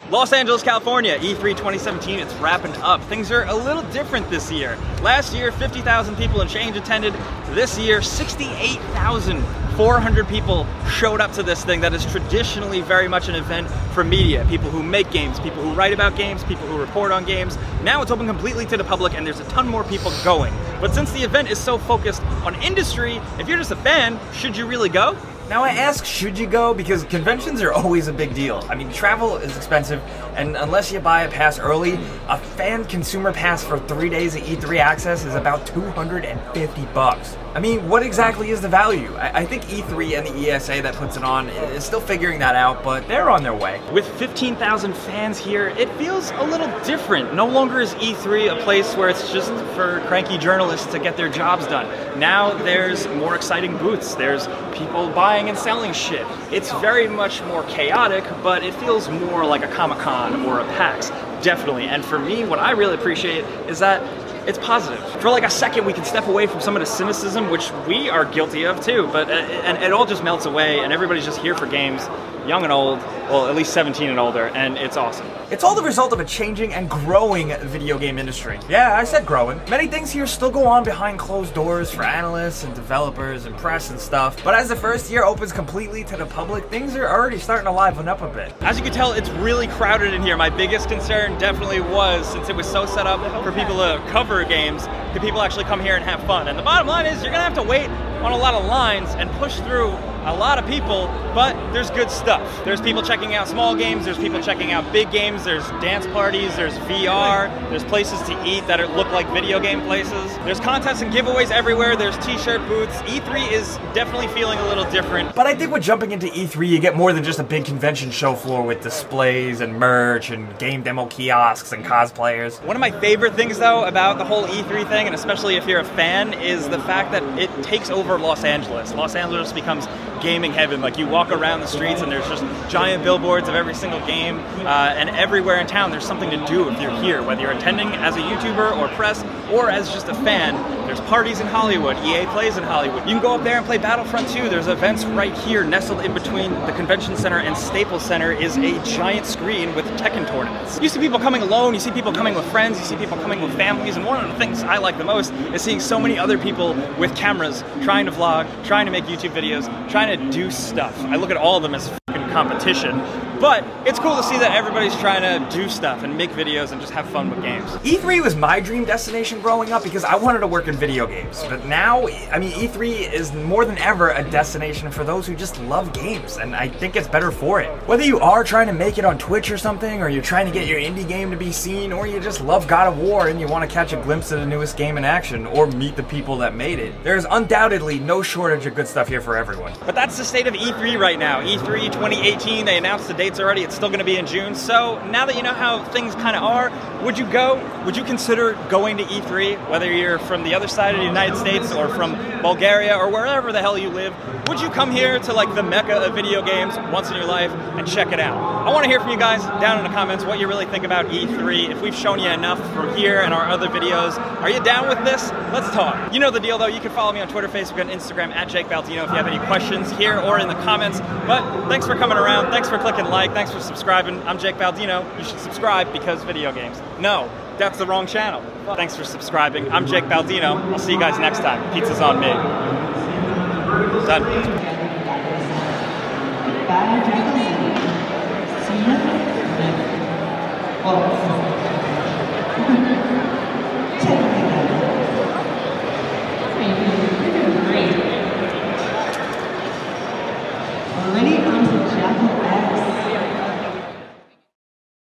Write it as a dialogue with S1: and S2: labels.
S1: Los Angeles, California, E3 2017, it's wrapping up. Things are a little different this year. Last year, 50,000 people and change attended. This year, 68,400 people showed up to this thing that is traditionally very much an event for media. People who make games, people who write about games, people who report on games. Now it's open completely to the public and there's a ton more people going. But since the event is so focused on industry, if you're just a fan, should you really go?
S2: Now I ask, should you go? Because conventions are always a big deal. I mean, travel is expensive, and unless you buy a pass early, a fan consumer pass for 3 days of E3 access is about $250. I mean, what exactly is the value? I think E3 and the ESA that puts it on is still figuring that out, but they're on their way.
S1: With 15,000 fans here, it feels a little different. No longer is E3 a place where it's just for cranky journalists to get their jobs done. Now there's more exciting booths, there's people buying and selling shit. It's very much more chaotic, but it feels more like a Comic-Con or a PAX, definitely. And for me, what I really appreciate is that it's positive. For like a second, we can step away from some of the cynicism, which we are guilty of too, but and it all just melts away, and everybody's just here for games, young and old, well, at least 17 and older, and it's awesome.
S2: It's all the result of a changing and growing video game industry. Yeah, I said growing. Many things here still go on behind closed doors for analysts and developers and press and stuff, but as the first year opens completely to the public, things are already starting to liven up a bit.
S1: As you can tell, it's really crowded in here. My biggest concern definitely was, since it was so set up for people to cover games, could people actually come here and have fun? And the bottom line is, you're gonna have to wait on a lot of lines and push through a lot of people, but there's good stuff. There's people checking out small games, there's people checking out big games, there's dance parties, there's VR, there's places to eat that look like video game places. There's contests and giveaways everywhere, there's t-shirt booths. E3 is definitely feeling a little different.
S2: But I think with jumping into E3, you get more than just a big convention show floor with displays and merch and game demo kiosks and cosplayers.
S1: One of my favorite things though about the whole E3 thing, and especially if you're a fan, is the fact that it takes over Los Angeles. Los Angeles becomes gaming heaven. Like, you walk around the streets and there's just giant billboards of every single game, and everywhere in town there's something to do if you're here, whether you're attending as a YouTuber or press or as just a fan. There's parties in Hollywood, EA plays in Hollywood. You can go up there and play Battlefront 2. There's events right here, nestled in between the Convention Center and Staples Center is a giant screen with Tekken tournaments. You see people coming alone, you see people coming with friends, you see people coming with families, and one of the things I like the most is seeing so many other people with cameras trying to vlog, trying to make YouTube videos, trying to do stuff. I look at all of them as fucking competition, but it's cool to see that everybody's trying to do stuff and make videos and just have fun with games.
S2: E3 was my dream destination growing up because I wanted to work in video games. But now, I mean, E3 is more than ever a destination for those who just love games, and I think it's better for it. Whether you are trying to make it on Twitch or something, or you're trying to get your indie game to be seen, or you just love God of War and you want to catch a glimpse of the newest game in action, or meet the people that made it, there's undoubtedly no shortage of good stuff here for everyone.
S1: But that's the state of E3 right now. E3 2018, they announced the dates already. It's still going to be in June. So now that you know how things kind of are, would you go? Would you consider going to E3, whether you're from the other side of the United States or from Bulgaria or wherever the hell you live? Would you come here to like the mecca of video games once in your life and check it out? I want to hear from you guys down in the comments what you really think about E3. If we've shown you enough from here and our other videos, are you down with this? Let's talk. You know the deal though. You can follow me on Twitter, Facebook, and Instagram at Jake Baldino if you have any questions here or in the comments. But thanks for coming around. Thanks for clicking like. Thanks for subscribing. I'm Jake Baldino. You should subscribe because video games. No, that's the wrong channel. Thanks for subscribing. I'm Jake Baldino. I'll see you guys next time. Pizza's on me. Done.
S3: Already on to Jackal.